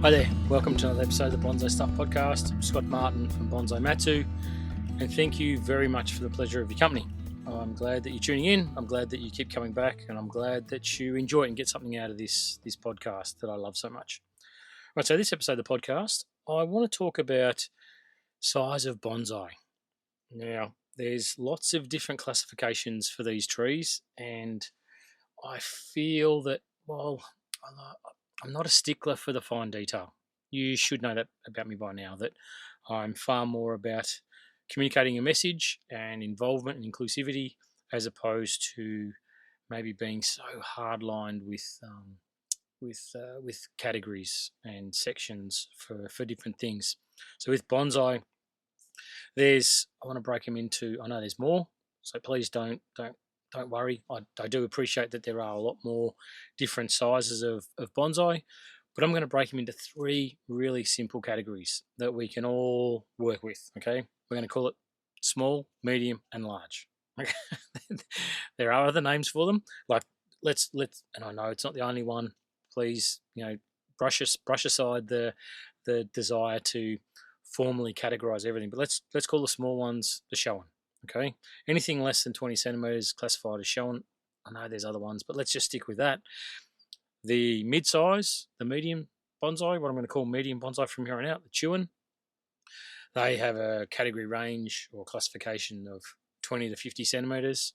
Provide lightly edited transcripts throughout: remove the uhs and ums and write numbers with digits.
Hi there, welcome to another episode of the Bonsai Stuff Podcast. I'm Scott Martin from Bonsai Matsu, and thank you very much for the pleasure of your company. I'm glad that you're tuning in, I'm glad that you keep coming back, and I'm glad that you enjoy it and get something out of this podcast that I love so much. Right, so this episode of the podcast, I want to talk about size of bonsai. Now, there's lots of different classifications for these trees, and I feel that, I'm not a stickler for the fine detail. You should know that about me by now, that I'm far more about communicating a message and involvement and inclusivity as opposed to maybe being so hard-lined with categories and sections for different things. So with bonsai, I want to break them into, I know there's more, so please don't worry. I do appreciate that there are a lot more different sizes of bonsai, but I'm going to break them into three really simple categories that we can all work with, okay? We're going to call it small, medium, and large. There are other names for them. Like let's and I know it's not the only one. Please, brush aside the desire to formally categorize everything, but let's call the small ones the Showan. Okay, anything less than 20 centimeters classified as Showan. I know there's other ones, but let's just stick with that. The mid-size, the medium bonsai, what I'm going to call medium bonsai from here on out, the Chuan, they have a category range or classification of 20 to 50 centimeters.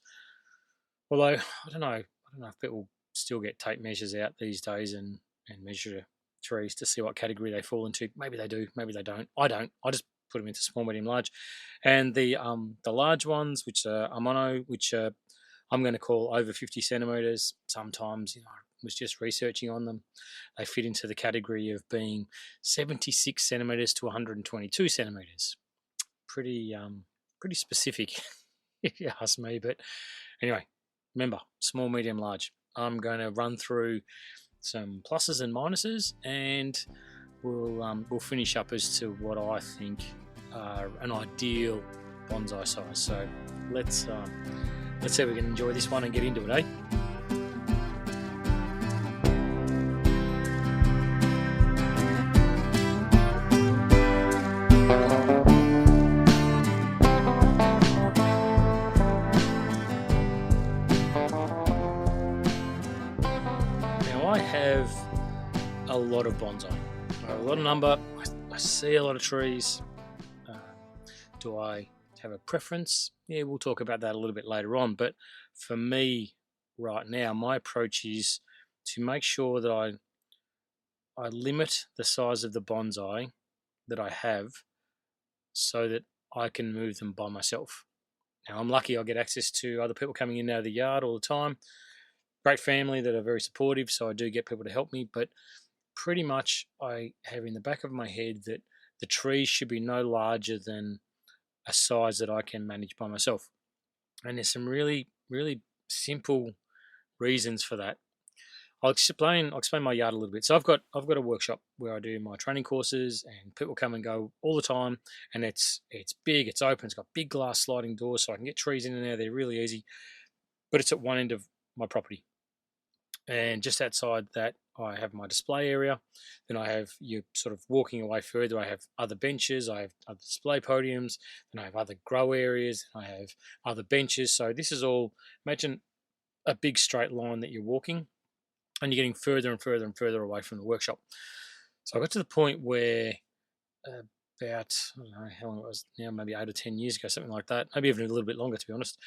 Although I don't know if people still get tape measures out these days and measure trees to see what category they fall into. Maybe they do, maybe they don't. I don't. I just put them into small, medium, large. And the large ones, which are Amono, which I'm going to call over 50 centimeters. Sometimes, I was just researching on them. They fit into the category of being 76 centimeters to 122 centimeters. Pretty specific, if you ask me. But anyway, remember, small, medium, large. I'm going to run through some pluses and minuses, and we'll finish up as to what I think are an ideal bonsai size. So let's see if we can enjoy this one and get into it, eh? I have a lot of bonsai. I have a lot of number. I see a lot of trees. Do I have a preference? Yeah, we'll talk about that a little bit later on. But for me, right now, my approach is to make sure that I limit the size of the bonsai that I have so that I can move them by myself. Now, I'm lucky I get access to other people coming in and out of the yard all the time. Great family that are very supportive, so I do get people to help me, but pretty much I have in the back of my head that the trees should be no larger than a size that I can manage by myself. And there's some really, really simple reasons for that. I'll explain my yard a little bit. So I've got a workshop where I do my training courses, and people come and go all the time, and it's big, it's open, it's got big glass sliding doors, so I can get trees in and out. They're really easy, but it's at one end of my property. And just outside that, I have my display area. Then I have, you sort of walking away further, I have other benches, I have other display podiums, then I have other grow areas, and I have other benches. So this is all, imagine a big straight line that you're walking, and you're getting further and further and further away from the workshop. So I got to the point where about, I don't know how long it was now, maybe 8 or 10 years ago, something like that, maybe even a little bit longer, to be honest,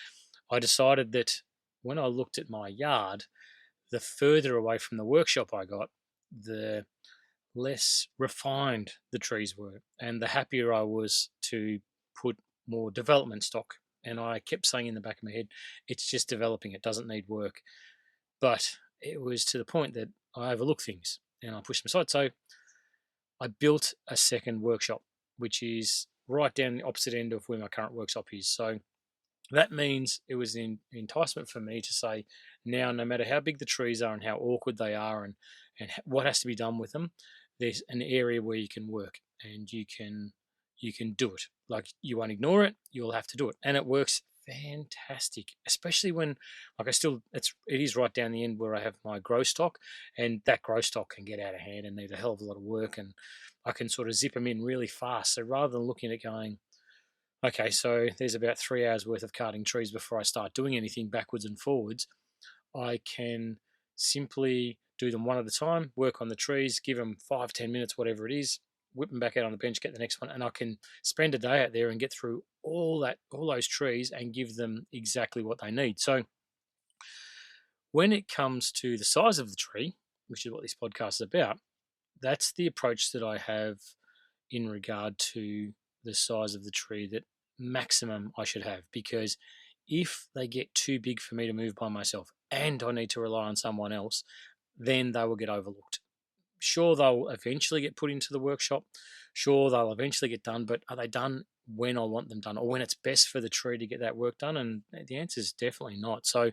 I decided that when I looked at my yard, the further away from the workshop I got, the less refined the trees were, and the happier I was to put more development stock. And I kept saying in the back of my head, it's just developing, it doesn't need work. But it was to the point that I overlook things and I push them aside. So I built a second workshop, which is right down the opposite end of where my current workshop is. So that means it was an enticement for me to say, now, no matter how big the trees are and how awkward they are and what has to be done with them, there's an area where you can work and you can do it. Like, you won't ignore it, you'll have to do it. And it works fantastic, especially when, like, it is right down the end where I have my grow stock, and that grow stock can get out of hand and need a hell of a lot of work, and I can sort of zip them in really fast. So rather than looking at going, okay, so there's about 3 hours worth of carting trees before I start doing anything backwards and forwards, I can simply do them one at a time, work on the trees, give them 5, 10 minutes, whatever it is, whip them back out on the bench, get the next one, and I can spend a day out there and get through all those trees and give them exactly what they need. So when it comes to the size of the tree, which is what this podcast is about, that's the approach that I have in regard to the size of the tree that maximum I should have, because if they get too big for me to move by myself and I need to rely on someone else, then they will get overlooked. Sure, they'll eventually get put into the workshop. Sure, they'll eventually get done, but are they done when I want them done, or when it's best for the tree to get that work done? And the answer is definitely not. So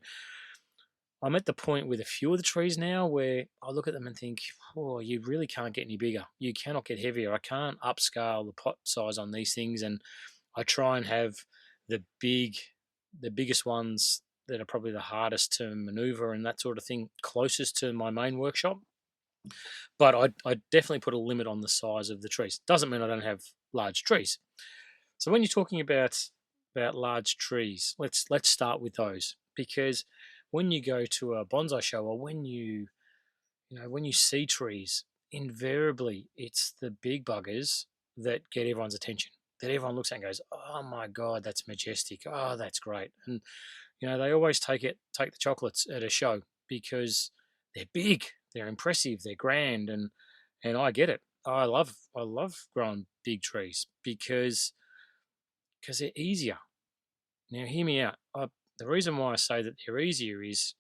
I'm at the point with a few of the trees now where I look at them and think, oh, you really can't get any bigger. You cannot get heavier. I can't upscale the pot size on these things. And I try and have the biggest ones that are probably the hardest to maneuver and that sort of thing closest to my main workshop. But I definitely put a limit on the size of the trees. Doesn't mean I don't have large trees. So when you're talking about large trees, let's start with those, because when you go to a bonsai show, or when when you see trees, invariably it's the big buggers that get everyone's attention. That everyone looks at and goes, "Oh my God, that's majestic! Oh, that's great!" And they always take the chocolates at a show because they're big, they're impressive, they're grand, and I get it. I love growing big trees because they're easier. Now, hear me out. The reason why I say that they're easier is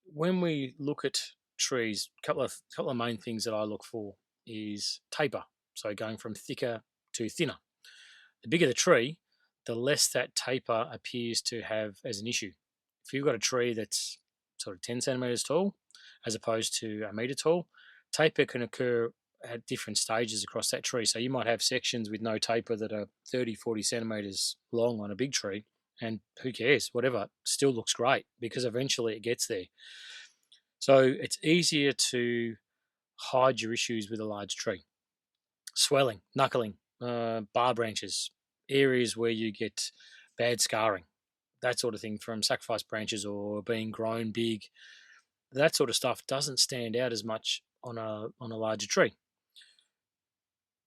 when we look at trees, a couple of main things that I look for is taper. So going from thicker to thinner. The bigger the tree, the less that taper appears to have as an issue. If you've got a tree that's sort of 10 centimeters tall, as opposed to a meter tall, taper can occur at different stages across that tree. So you might have sections with no taper that are 30, 40 centimeters long on a big tree, and who cares, whatever, still looks great because eventually it gets there. So it's easier to hide your issues with a large tree. Swelling, knuckling, bar branches, areas where you get bad scarring, that sort of thing from sacrifice branches or being grown big, that sort of stuff doesn't stand out as much on a larger tree.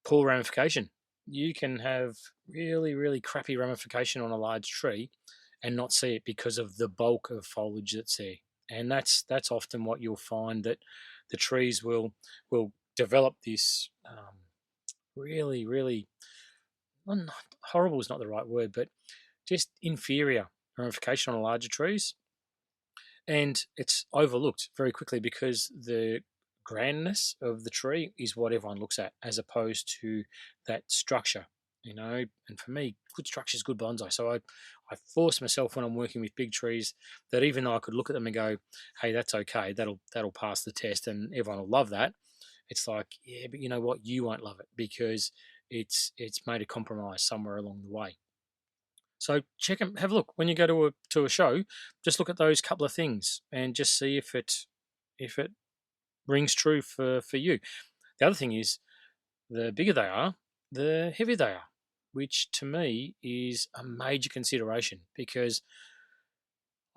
Poor ramification. You can have really, really crappy ramification on a large tree and not see it because of the bulk of foliage that's there. And that's often what you'll find, that the trees will develop this really, really, well, horrible is not the right word, but just inferior ramification on larger trees. And it's overlooked very quickly because the grandness of the tree is what everyone looks at, as opposed to that structure. And for me, good structure is good bonsai. So I force myself when I'm working with big trees that even though I could look at them and go, hey, that's okay, that'll pass the test and everyone will love that. It's like, yeah, but you know what? You won't love it because it's made a compromise somewhere along the way. So check them, have a look when you go to a show. Just look at those couple of things and just see if it rings true for you. The other thing is, the bigger they are, the heavier they are, which to me is a major consideration, because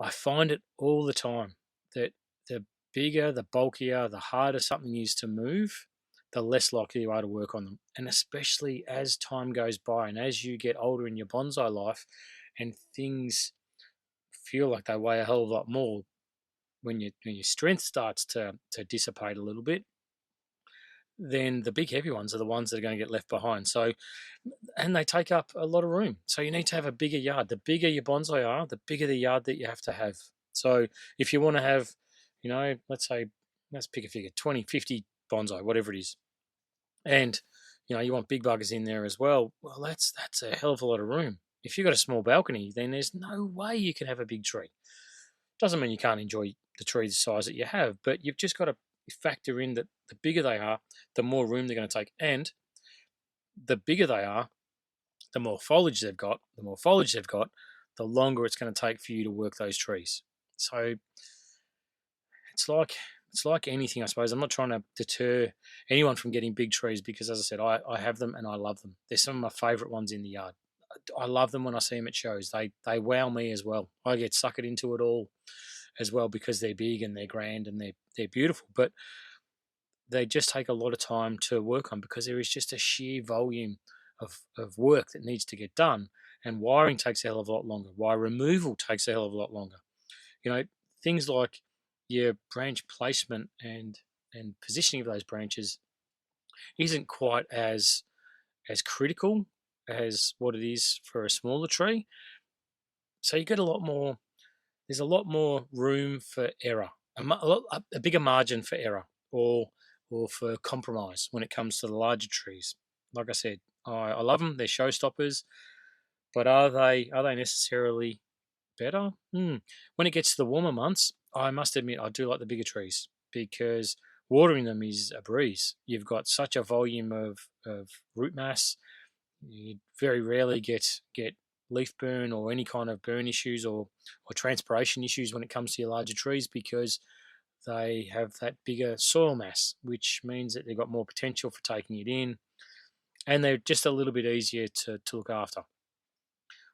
I find it all the time that the bigger, the bulkier, the harder something is to move, the less likely you are to work on them. And especially as time goes by and as you get older in your bonsai life and things feel like they weigh a hell of a lot more, when your strength starts to dissipate a little bit, then the big heavy ones are the ones that are going to get left behind. So, and they take up a lot of room. So you need to have a bigger yard. The bigger your bonsai are, the bigger the yard that you have to have. So if you want to have, let's pick a figure, 20, 50 bonsai, whatever it is. And, you want big buggers in there as well. Well, that's a hell of a lot of room. If you've got a small balcony, then there's no way you can have a big tree. Doesn't mean you can't enjoy the tree size that you have, but you've just got to factor in that the bigger they are, the more room they're going to take. And the bigger they are, the more foliage they've got, the longer it's going to take for you to work those trees. So it's like anything, I suppose. I'm not trying to deter anyone from getting big trees because, as I said, I have them and I love them. They're some of my favourite ones in the yard. I love them when I see them at shows. They wow me as well. I get suckered into it all as well because they're big and they're grand and they're beautiful. But they just take a lot of time to work on because there is just a sheer volume of work that needs to get done. And wiring takes a hell of a lot longer. Wire removal takes a hell of a lot longer. You know, things like your branch placement and positioning of those branches isn't quite as critical as what it is for a smaller tree. So you get a lot more. There's a lot more room for error, a bigger margin for error, or for compromise when it comes to the larger trees. Like I said, I love them. They're showstoppers, but are they necessarily better? When it gets to the warmer months, I must admit I do like the bigger trees because watering them is a breeze. You've got such a volume of root mass. You very rarely get leaf burn or any kind of burn issues or transpiration issues when it comes to your larger trees because they have that bigger soil mass, which means that they've got more potential for taking it in, and they're just a little bit easier to look after.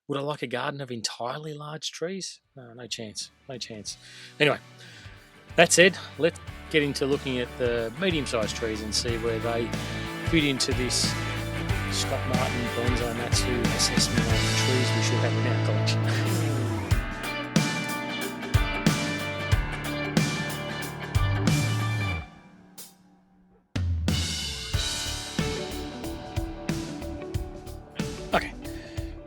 Would I like a garden of entirely large trees? No chance. Anyway, that said, let's get into looking at the medium-sized trees and see where they fit into this Scott Martin Bonsai Matsu assessment on trees we should have in our collection. Okay,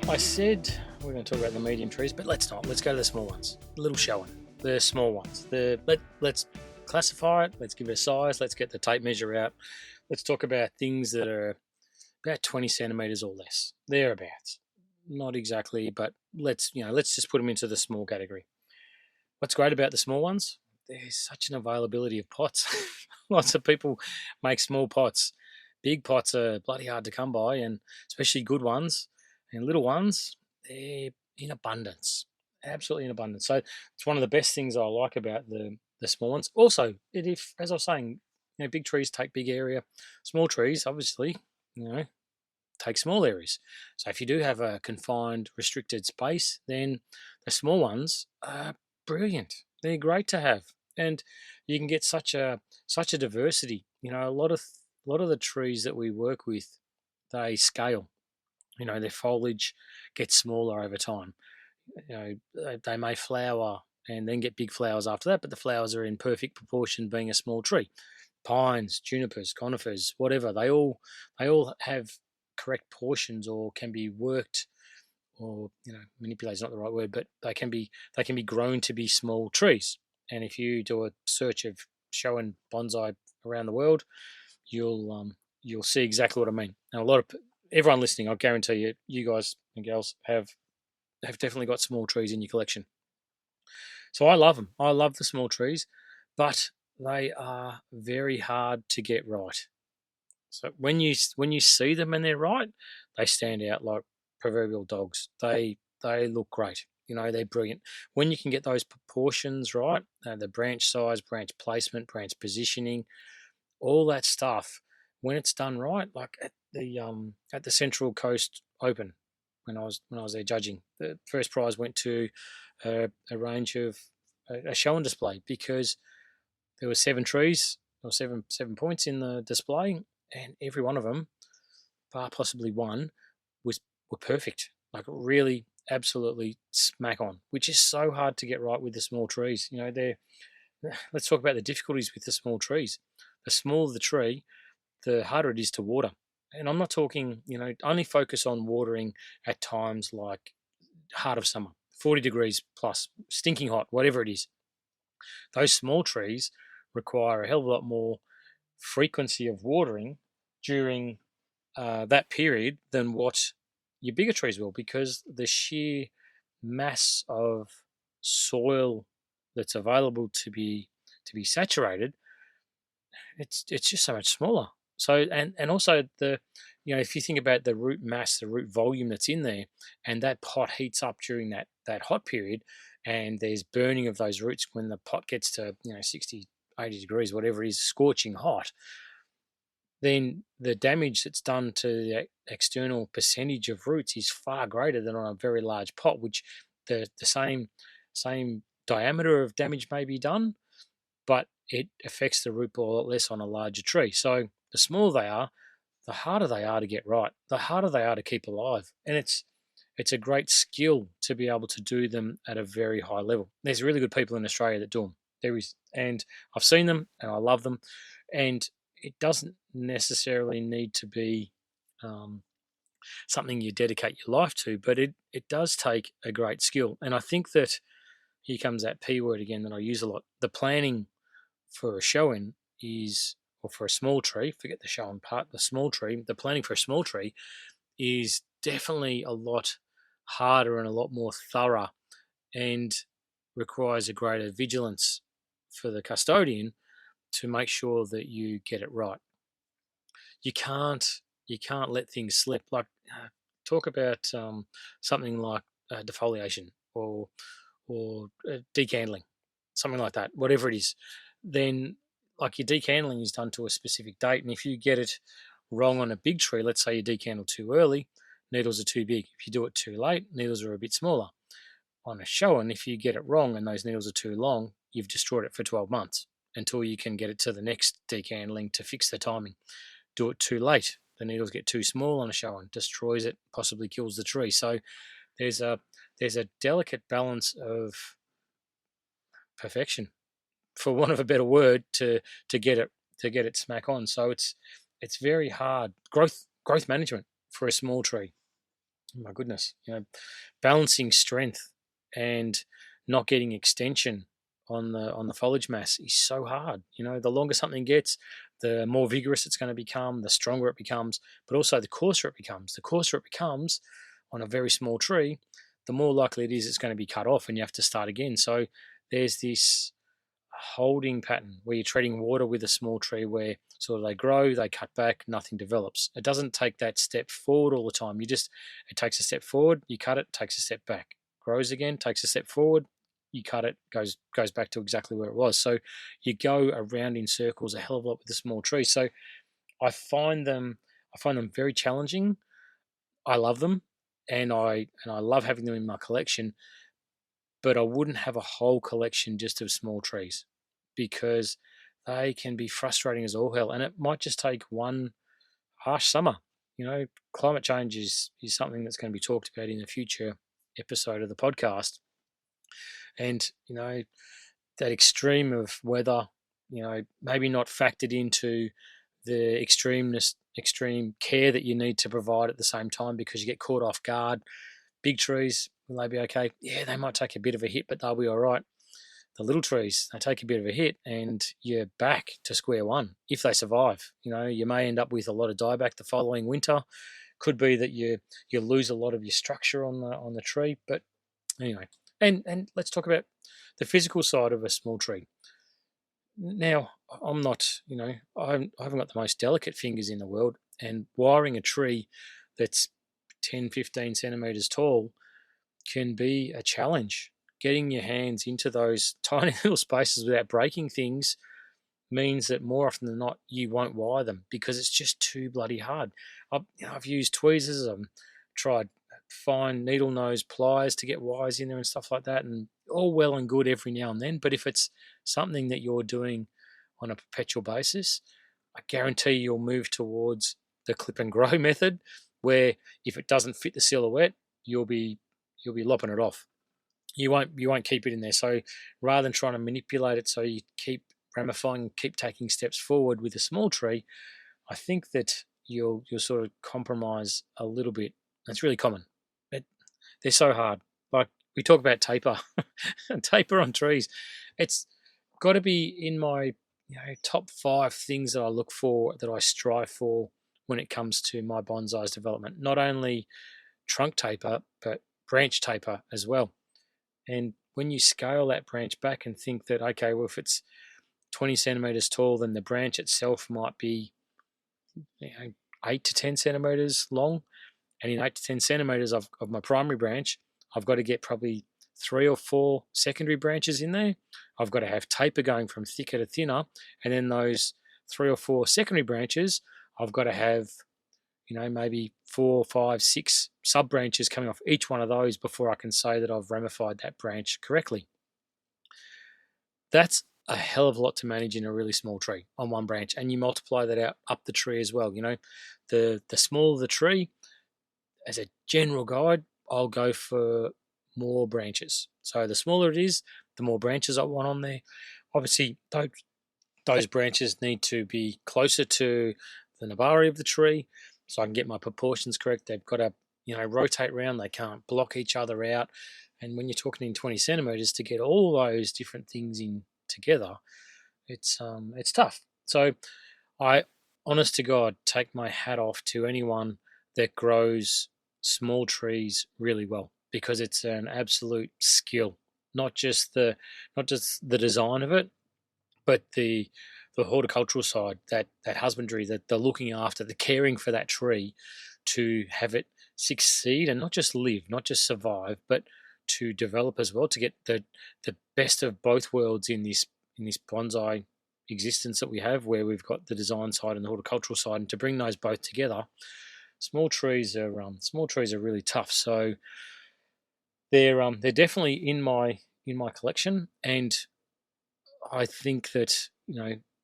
I said we're going to talk about the medium trees, but let's not. Let's go to the small ones. A little showing. The small ones. Let's classify it. Let's give it a size. Let's get the tape measure out. Let's talk about things that are about 20 centimeters or less. Thereabouts. Not exactly, but let's just put them into the small category. What's great about the small ones? There's such an availability of pots. Lots of people make small pots. Big pots are bloody hard to come by, and especially good ones. And little ones, they're in abundance. Absolutely in abundance. So it's one of the best things I like about the small ones. Also, if, as I was saying, big trees take big area. Small trees, obviously, take small areas. So if you do have a confined, restricted space, then the small ones are brilliant. They're great to have, and you can get such a diversity. A lot of the trees that we work with, they scale. Their foliage gets smaller over time. They may flower and then get big flowers after that, but the flowers are in perfect proportion being a small tree. Pines, junipers, conifers, whatever, they all have correct portions or can be worked, or manipulate is not the right word, but they can be grown to be small trees. And if you do a search of showing bonsai around the world, you'll see exactly what I mean. And everyone listening, I guarantee you guys and girls have definitely got small trees in your collection. So I love them. I love the small trees, but they are very hard to get right. So when you see them and they're right, they stand out like proverbial dogs. They look great. They're brilliant. When you can get those proportions right, the branch size, branch placement, branch positioning, all that stuff, when it's done right, like at the Central Coast Open, when I was there judging, the first prize went to a range of a show and display because there were 7 trees or seven points in the display, and every one of them, bar possibly one, were perfect. Like really, absolutely smack on, which is so hard to get right with the small trees. Let's talk about the difficulties with the small trees. The smaller the tree, the harder it is to water. And I'm not talking, only focus on watering at times like heart of summer, 40 degrees plus, stinking hot, whatever it is. Those small trees require a hell of a lot more frequency of watering during that period than what your bigger trees will, because the sheer mass of soil that's available to be saturated, it's just so much smaller. So and also the if you think about the root mass, the root volume that's in there, and that pot heats up during that hot period, and there's burning of those roots when the pot gets to 60, 80 degrees, whatever it is, scorching hot, then the damage that's done to the external percentage of roots is far greater than on a very large pot, which the same diameter of damage may be done, but it affects the root ball a lot less on a larger tree. So the smaller they are, the harder they are to get right, the harder they are to keep alive. And it's a great skill to be able to do them at a very high level. There's really good people in Australia that do them. There is, and I've seen them and I love them. And it doesn't necessarily need to be something you dedicate your life to, but it does take a great skill. And I think that here comes that P word again that I use a lot. The planning for a show-in is, or for a small tree, forget the show-in part, the small tree, the planning for a small tree is definitely a lot harder and a lot more thorough, and requires a greater vigilance for the custodian to make sure that you get it right. You can't let things slip. Like talk about something like defoliation or decandling, something like that, whatever it is. Then like your decandling is done to a specific date, and if you get it wrong on a big tree, let's say you decandle too early, needles are too big. If you do it too late, needles are a bit smaller. On a show-in, if you get it wrong and those needles are too long, you've destroyed it for 12 months until you can get it to the next decandling to fix the timing. Do it too late, the needles get too small on a show-in, destroys it, possibly kills the tree. So there's a delicate balance of perfection, for want of a better word, to get it smack on. So it's very hard. Growth management for a small tree. Oh my goodness, balancing strength and not getting extension on the foliage mass is so hard. The longer something gets, the more vigorous it's going to become, the stronger it becomes, but also the coarser it becomes. The coarser it becomes on a very small tree, the more likely it is it's going to be cut off and you have to start again. So there's this holding pattern where you're treating water with a small tree where sort of they grow, they cut back, nothing develops. It doesn't take that step forward all the time. It takes a step forward, you cut it, takes a step back, grows again, takes a step forward, you cut it, goes back to exactly where it was. So you go around in circles a hell of a lot with a small tree. So I find them very challenging. I love them, and I love having them in my collection. But I wouldn't have a whole collection just of small trees, because they can be frustrating as all hell, and it might just take one harsh summer. Climate change is something that's going to be talked about in a future episode of the podcast. And, that extreme of weather, maybe not factored into the extreme care that you need to provide at the same time, because you get caught off guard. Big trees, will they be okay? Yeah, they might take a bit of a hit, but they'll be all right. The little trees, they take a bit of a hit and you're back to square one if they survive. You may end up with a lot of dieback the following winter. Could be that you lose a lot of your structure on the tree. But anyway, and let's talk about the physical side of a small tree. Now, I'm not, I haven't got the most delicate fingers in the world, and wiring a tree that's 10, 15 centimeters tall can be a challenge. Getting your hands into those tiny little spaces without breaking things means that more often than not, you won't wire them because it's just too bloody hard. I've used tweezers, I've tried fine needle nose pliers to get wires in there and stuff like that, and all well and good every now and then. But if it's something that you're doing on a perpetual basis, I guarantee you'll move towards the clip and grow method, where if it doesn't fit the silhouette, you'll be lopping it off. You won't keep it in there. So rather than trying to manipulate it so you keep ramifying, keep taking steps forward with a small tree, I think that you'll sort of compromise a little bit. It's really common. They're so hard. Like we talk about taper, taper on trees. It's got to be in my top 5 things that I look for, that I strive for when it comes to my bonsai's development. Not only trunk taper, but branch taper as well. And when you scale that branch back and think that, okay, well, if it's 20 centimeters tall, then the branch itself might be 8 to 10 centimeters long, and in 8 to 10 centimeters of my primary branch, I've got to get probably 3 or 4 secondary branches in there. I've got to have taper going from thicker to thinner, and then those 3 or 4 secondary branches, I've got to have, maybe 4, 5, 6 sub branches coming off each one of those before I can say that I've ramified that branch correctly. That's a hell of a lot to manage in a really small tree on one branch, and you multiply that out up the tree as well. The smaller the tree, as a general guide, I'll go for more branches. So the smaller it is, the more branches I want on there. Obviously, those branches need to be closer to the nabari of the tree so I can get my proportions correct. They've got to, rotate around. They can't block each other out. And when you're talking in 20 centimeters, to get all those different things in together, it's tough. So I, honest to God, take my hat off to anyone that grows small trees really well, because it's an absolute skill. Not just the design of it, but the horticultural side, that husbandry, that the looking after, the caring for that tree to have it succeed and not just live, not just survive, but to develop as well, to get the best of both worlds in this bonsai existence that we have, where we've got the design side and the horticultural side, and to bring those both together. Small trees are really tough. So they're definitely in my collection, and I think that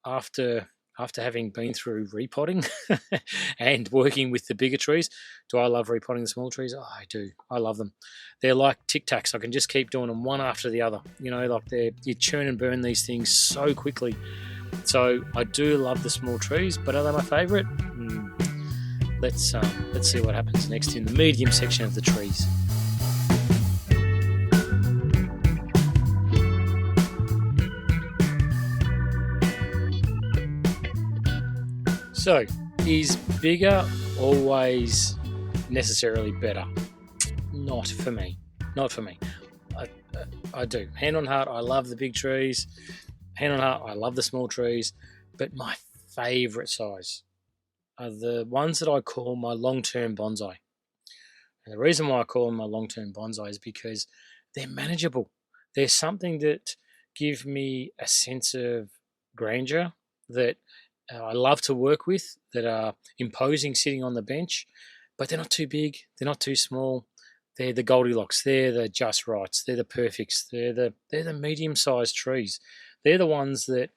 after having been through repotting and working with the bigger trees, do I love repotting the small trees? Oh, I do. I love them. They're like Tic Tacs. I can just keep doing them one after the other. You churn and burn these things so quickly. So I do love the small trees, but are they my favourite? Let's see what happens next in the medium section of the trees. So, is bigger always necessarily better? Not for me. I do. Hand on heart, I love the big trees. Hand on heart, I love the small trees. But my favourite size are the ones that I call my long-term bonsai. And the reason why I call them my long-term bonsai is because they're manageable. They're something that give me a sense of grandeur that I love to work with, that are imposing sitting on the bench, but they're not too big, they're not too small. They're the Goldilocks, they're the just rights, they're the perfects, they're the medium-sized trees. They're the ones that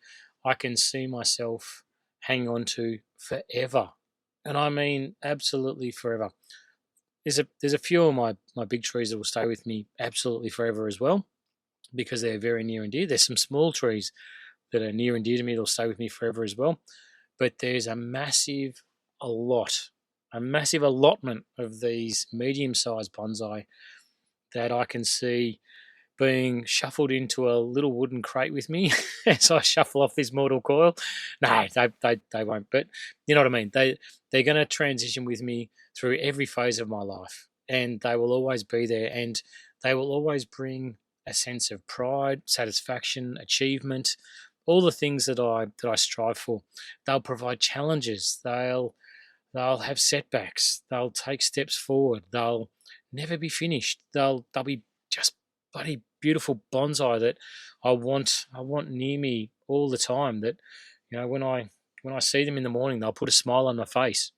I can see myself hang on to forever. And I mean absolutely forever. There's a few of my big trees that will stay with me absolutely forever as well, because they're very near and dear. There's some small trees that are near and dear to me that'll stay with me forever as well. But there's a massive allotment of these medium-sized bonsai that I can see being shuffled into a little wooden crate with me as I shuffle off this mortal coil. No, they won't. But you know what I mean. They're going to transition with me through every phase of my life, and they will always be there, and they will always bring a sense of pride, satisfaction, achievement, all the things that I strive for. They'll provide challenges. They'll have setbacks. They'll take steps forward. They'll never be finished. They'll be just bloody beautiful bonsai that I want near me all the time. That when I see them in the morning, they'll put a smile on my face.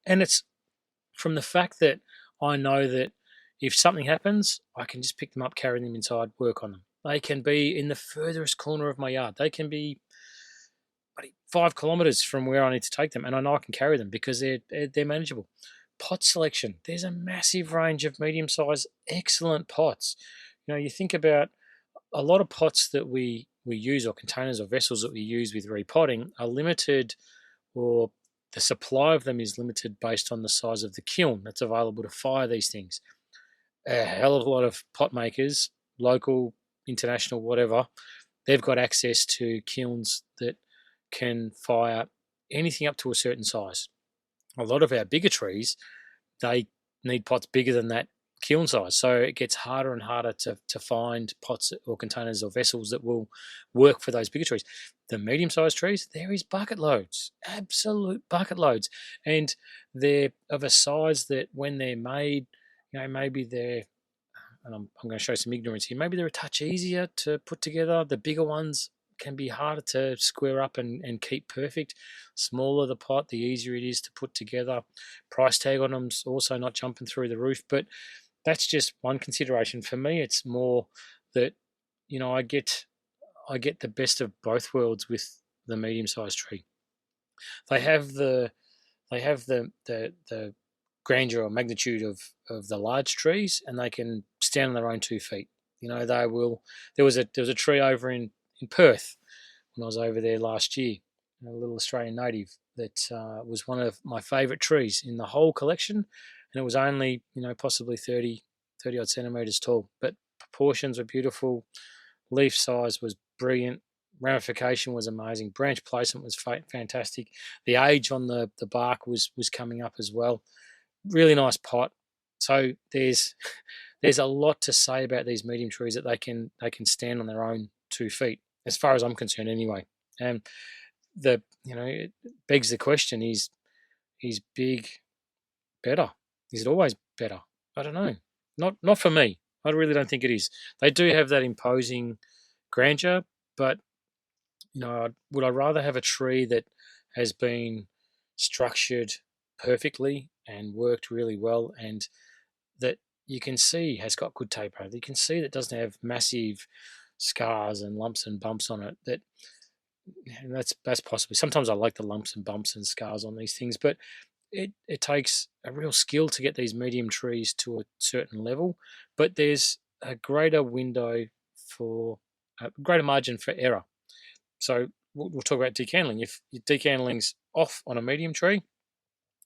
And it's from the fact that I know that if something happens, I can just pick them up, carry them inside, work on them. They can be in the furthest corner of my yard. They can be 5 kilometres from where I need to take them, and I know I can carry them because they're manageable. Pot selection. There's a massive range of medium-sized, excellent pots. You think about a lot of pots that we use, or containers or vessels that we use with repotting, are limited, or the supply of them is limited based on the size of the kiln that's available to fire these things. A hell of a lot of pot makers, local, international, whatever, they've got access to kilns that can fire anything up to a certain size. A lot of our bigger trees, they need pots bigger than that kiln size, so it gets harder and harder to find pots or containers or vessels that will work for those bigger trees. The medium-sized trees, there is bucket loads, absolute bucket loads, and they're of a size that when they're made, maybe they're, and I'm going to show some ignorance here, maybe they're a touch easier to put together. The bigger ones can be harder to square up and keep perfect. Smaller the pot, the easier it is to put together. Price tag on them's also not jumping through the roof, but that's just one consideration. For me, it's more that I get the best of both worlds with the medium-sized tree. They have the the grandeur or magnitude of the large trees, and they can stand on their own 2 feet. They will. There was a tree over in Perth when I was over there last year, a little Australian native that was one of my favourite trees in the whole collection, and it was only possibly 30 odd centimetres tall, but proportions were beautiful, leaf size was brilliant, ramification was amazing, branch placement was fantastic, the age on the bark was coming up as well. Really nice pot. So there's a lot to say about these medium trees, that they can stand on their own 2 feet, as far as I'm concerned anyway. And it begs the question: is big better? Is it always better? I don't know. Not for me. I really don't think it is. They do have that imposing grandeur, but would I rather have a tree that has been structured perfectly and worked really well, and that you can see has got good taper. You can see that doesn't have massive scars and lumps and bumps on it. And that's possibly. Sometimes I like the lumps and bumps and scars on these things, but it takes a real skill to get these medium trees to a certain level. But there's a greater window for a greater margin for error. So we'll talk about decandling. If your decandling's off on a medium tree,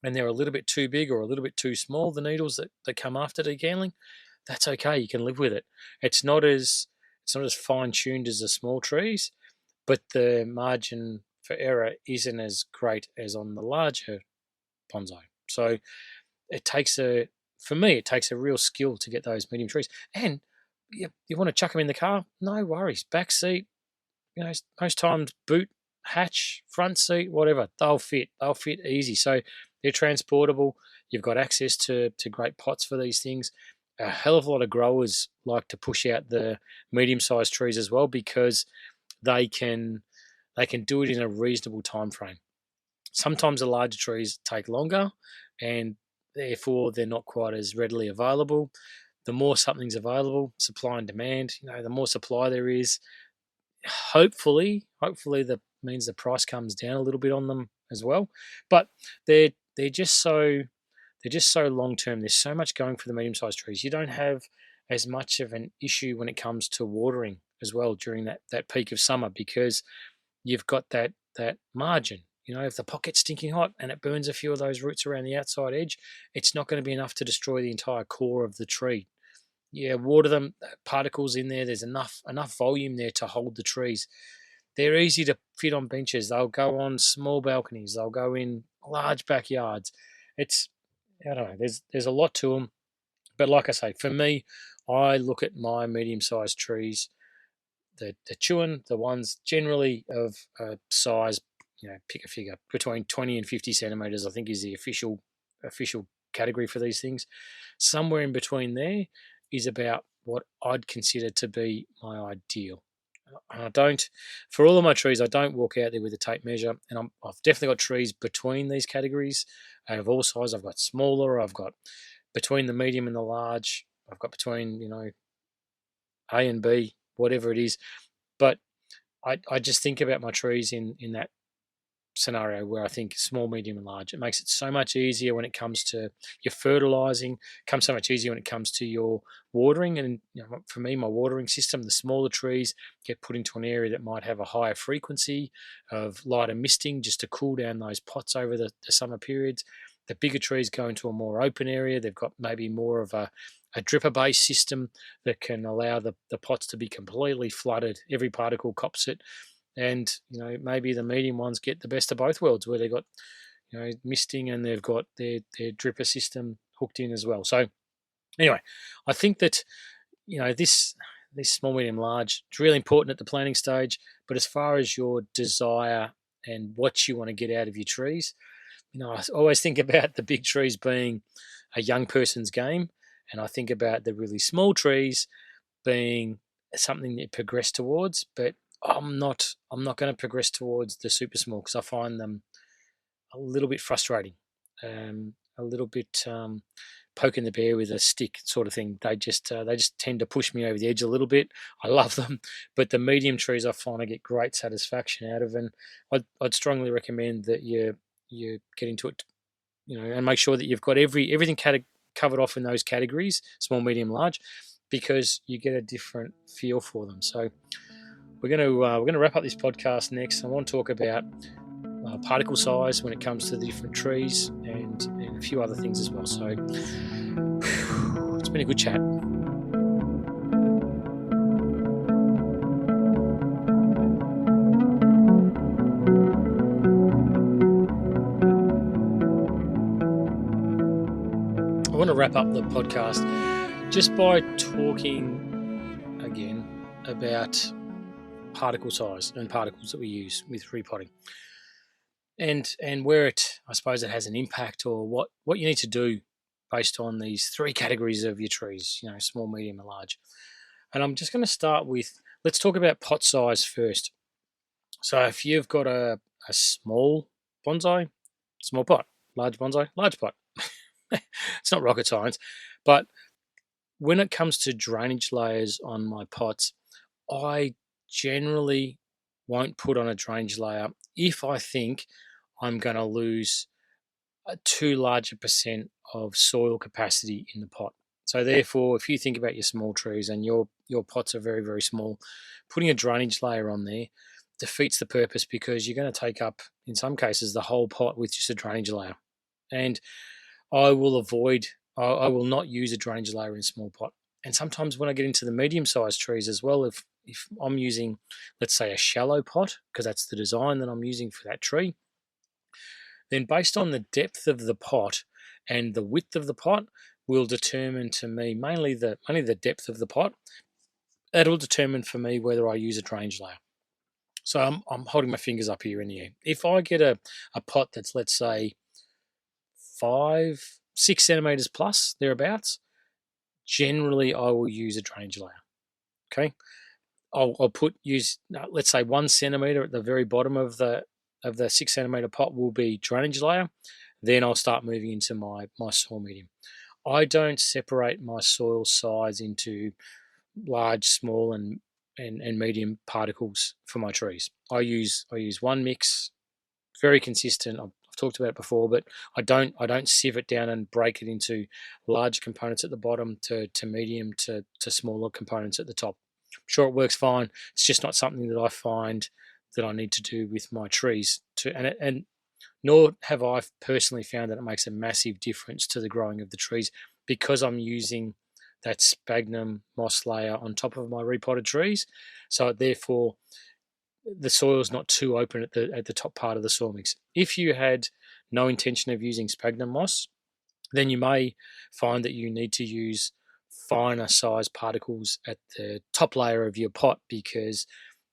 and they're a little bit too big or a little bit too small, the needles that come after decandling, that's okay. You can live with it. It's not as fine-tuned as the small trees, but the margin for error isn't as great as on the larger bonsai. So for me, it takes a real skill to get those medium trees. And you want to chuck them in the car? No worries. Back seat, most times boot, hatch, front seat, whatever, they'll fit easy. So they're transportable. You've got access to great pots for these things. A hell of a lot of growers like to push out the medium-sized trees as well, because they can do it in a reasonable time frame. Sometimes the larger trees take longer, and therefore they're not quite as readily available. The more something's available, supply and demand, the more supply there is, hopefully that means the price comes down a little bit on them as well. But they're just so long term. There's so much going for the medium-sized trees. You don't have as much of an issue when it comes to watering as well during that peak of summer, because you've got that margin. If the pot gets stinking hot and it burns a few of those roots around the outside edge, it's not going to be enough to destroy the entire core of the tree. Yeah, water them, particles in there. There's enough volume there to hold the trees. They're easy to fit on benches. They'll go on small balconies. They'll go in large backyards. I don't know. There's a lot to them, but like I say, for me, I look at my medium-sized trees, the chewing, the ones generally of size, pick a figure between 20 and 50 centimeters. I think is the official category for these things. Somewhere in between there is about what I'd consider to be my ideal. For all of my trees, I don't walk out there with a tape measure, and I've definitely got trees between these categories of all sizes. I've got smaller, I've got between the medium and the large, I've got between, A and B, whatever it is. But I just think about my trees in that scenario where I think small, medium, and large. It makes it so much easier when it comes to your fertilizing. It comes so much easier when it comes to your watering. And for me, my watering system, the smaller trees get put into an area that might have a higher frequency of lighter misting, just to cool down those pots over the summer periods. The bigger trees go into a more open area. They've got maybe more of a dripper-based system that can allow the pots to be completely flooded. Every particle cops it. And maybe the medium ones get the best of both worlds, where they've got misting and they've got their dripper system hooked in as well. So Anyway, I think that this small, medium, large, it's really important at the planting stage. But as far as your desire and what you want to get out of your trees, I always think about the big trees being a young person's game, and I think about the really small trees being something that progress towards. But I'm not going to progress towards the super small because I find them a little bit frustrating, a little bit poking the bear with a stick sort of thing. They just tend to push me over the edge a little bit. I love them, but the medium trees I find I get great satisfaction out of, and I'd strongly recommend that you get into it, and make sure that you've got everything covered off in those categories, small, medium, large, because you get a different feel for them. So we're gonna wrap up this podcast next. I want to talk about particle size when it comes to the different trees and a few other things as well. So it's been a good chat. I want to wrap up the podcast just by talking again about particle size and particles that we use with repotting. And where I suppose it has an impact, or what you need to do based on these three categories of your trees, small, medium, and large. And I'm just going to start with, let's talk about pot size first. So if you've got a small bonsai, small pot, large bonsai, large pot. It's not rocket science, but when it comes to drainage layers on my pots, I generally won't put on a drainage layer if I think I'm going to lose a too large a percent of soil capacity in the pot. So therefore, if you think about your small trees and your pots are very, very small, putting a drainage layer on there defeats the purpose, because you're going to take up, in some cases, the whole pot with just a drainage layer. And I will not use a drainage layer in a small pot. And sometimes when I get into the medium-sized trees as well, if I'm using, let's say, a shallow pot, because that's the design that I'm using for that tree, then based on the depth of the pot and the width of the pot will determine to me, mainly the depth of the pot, that'll determine for me whether I use a drainage layer. So I'm holding my fingers up here in the air. If I get a pot that's, let's say, 5-6 centimeters plus, thereabouts, generally I will use a drainage layer. Okay, I'll use let's say 1 centimeter at the very bottom of the 6 centimeter pot will be drainage layer. Then I'll start moving into my soil medium. I don't separate my soil size into large, small, and medium particles for my trees. I use one mix, very consistent. I've talked about it before, but I don't sieve it down and break it into large components at the bottom to medium to smaller components at the top. I'm sure it works fine. It's just not something that I find that I need to do with my trees. And nor have I personally found that it makes a massive difference to the growing of the trees, because I'm using that sphagnum moss layer on top of my repotted trees. So therefore, the soil is not too open at the top part of the soil mix. If you had no intention of using sphagnum moss, then you may find that you need to use finer size particles at the top layer of your pot, because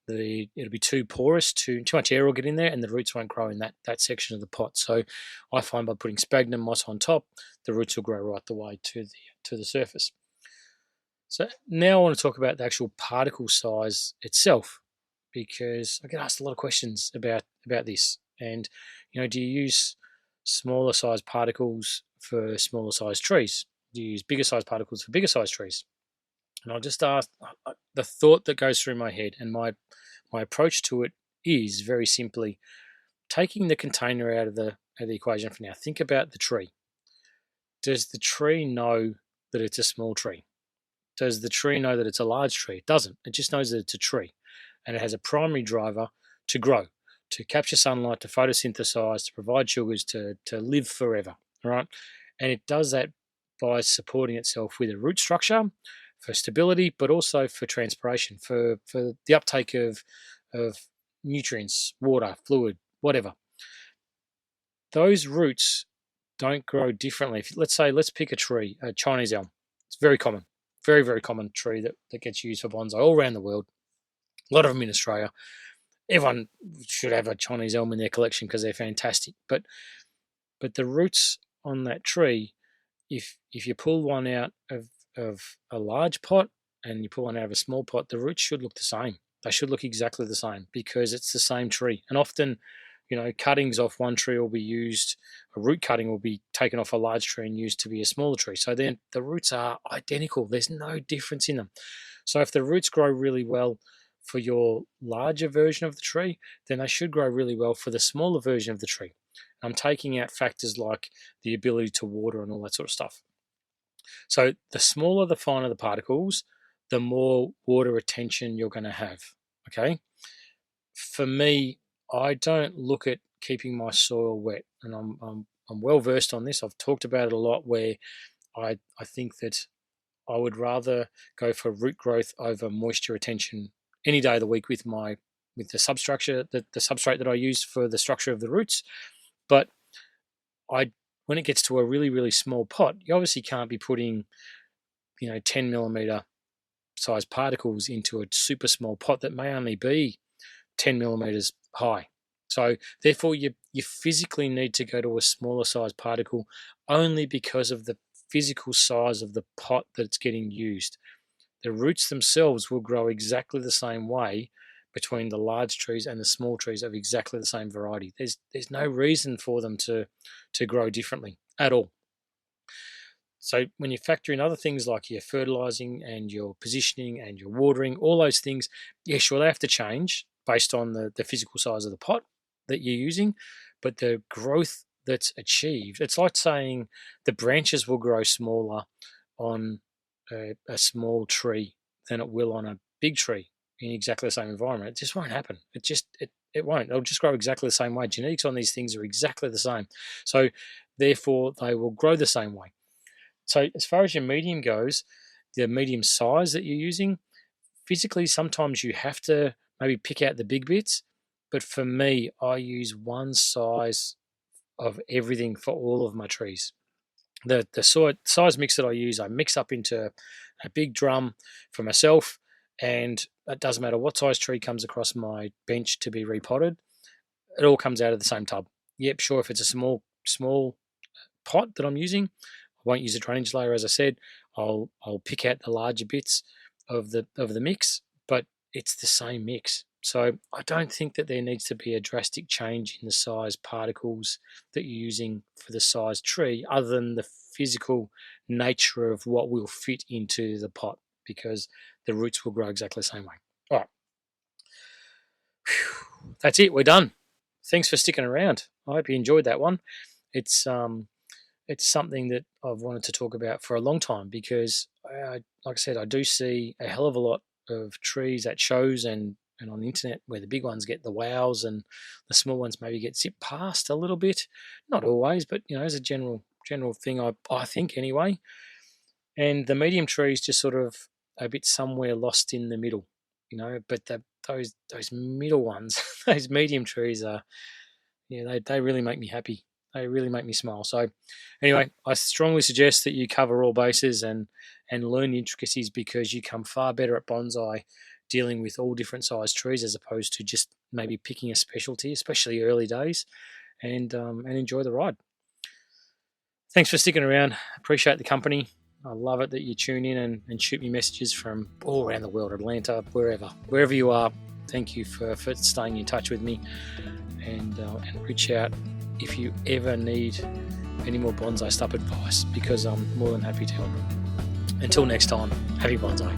it'll be too porous, too much air will get in there, and the roots won't grow in that section of the pot. So I find by putting sphagnum moss on top, the roots will grow right the way to the surface. So now I want to talk about the actual particle size itself, because I get asked a lot of questions about this. And do you use smaller size particles for smaller size trees? Do you use bigger size particles for bigger size trees? And I'll just ask, the thought that goes through my head, and my approach to it is very simply taking the container out of the equation for now. Think about the tree. Does the tree know that it's a small tree? Does the tree know that it's a large tree? It doesn't. It just knows that it's a tree, and it has a primary driver to grow, to capture sunlight, to photosynthesize, to provide sugars, to live forever, right? And it does that by supporting itself with a root structure for stability, but also for transpiration, for the uptake of nutrients, water, fluid, whatever. Those roots don't grow differently. Let's pick a tree, a Chinese elm. It's very common, very, very common tree that gets used for bonsai all around the world. A lot of them in Australia. Everyone should have a Chinese elm in their collection because they're fantastic. But the roots on that tree, if you pull one out of a large pot and you pull one out of a small pot, the roots should look the same. They should look exactly the same because it's the same tree. And often, cuttings off one tree will be used, a root cutting will be taken off a large tree and used to be a smaller tree. So then the roots are identical. There's no difference in them. So if the roots grow really well for your larger version of the tree, then they should grow really well for the smaller version of the tree. I'm taking out factors like the ability to water and all that sort of stuff. So the smaller, the finer the particles, the more water retention you're going to have, okay? For me, I don't look at keeping my soil wet, and I'm well versed on this. I've talked about it a lot, where I think that I would rather go for root growth over moisture retention any day of the week with the substructure, the substrate that I use for the structure of the roots. But when it gets to a really, really small pot, you obviously can't be putting 10 millimeter size particles into a super small pot that may only be 10 millimeters high. So therefore you physically need to go to a smaller size particle only because of the physical size of the pot that's getting used. The roots themselves will grow exactly the same way between the large trees and the small trees of exactly the same variety. There's no reason for them to grow differently at all. So when you factor in other things like your fertilizing and your positioning and your watering, all those things, yeah, sure, they have to change based on the physical size of the pot that you're using, but the growth that's achieved, it's like saying the branches will grow smaller on a small tree than it will on a big tree in exactly the same environment. It just won't happen. It won't. It'll just grow exactly the same way. Genetics on these things are exactly the same. So therefore, they will grow the same way. So as far as your medium goes, the medium size that you're using, physically, sometimes you have to maybe pick out the big bits. But for me, I use one size of everything for all of my trees. The size mix that I use, I mix up into a big drum for myself, and it doesn't matter what size tree comes across my bench to be repotted, it all comes out of the same tub. Yep, sure, if it's a small pot that I'm using, I won't use a drainage layer, as I said. I'll pick out the larger bits of the mix, but it's the same mix. So I don't think that there needs to be a drastic change in the size particles that you're using for the size tree, other than the physical nature of what will fit into the pot, because the roots will grow exactly the same way. All right. That's it. We're done. Thanks for sticking around. I hope you enjoyed that one. It's something that I've wanted to talk about for a long time because, like I said, I do see a hell of a lot of trees at shows and on the internet where the big ones get the wows and the small ones maybe get zipped past a little bit. Not always, but as a general thing, I think anyway. And the medium trees just sort of a bit somewhere lost in the middle, But those middle ones, those medium trees are, they really make me happy. They really make me smile. So anyway, I strongly suggest that you cover all bases and learn the intricacies, because you come far better at bonsai dealing with all different size trees as opposed to just maybe picking a specialty, especially early days, and enjoy the ride. Thanks for sticking around. Appreciate the company. I love it that you tune in and shoot me messages from all around the world, Atlanta, wherever you are. Thank you for staying in touch with me, and reach out if you ever need any more bonsai stuff advice, because I'm more than happy to help. Until next time, happy bonsai.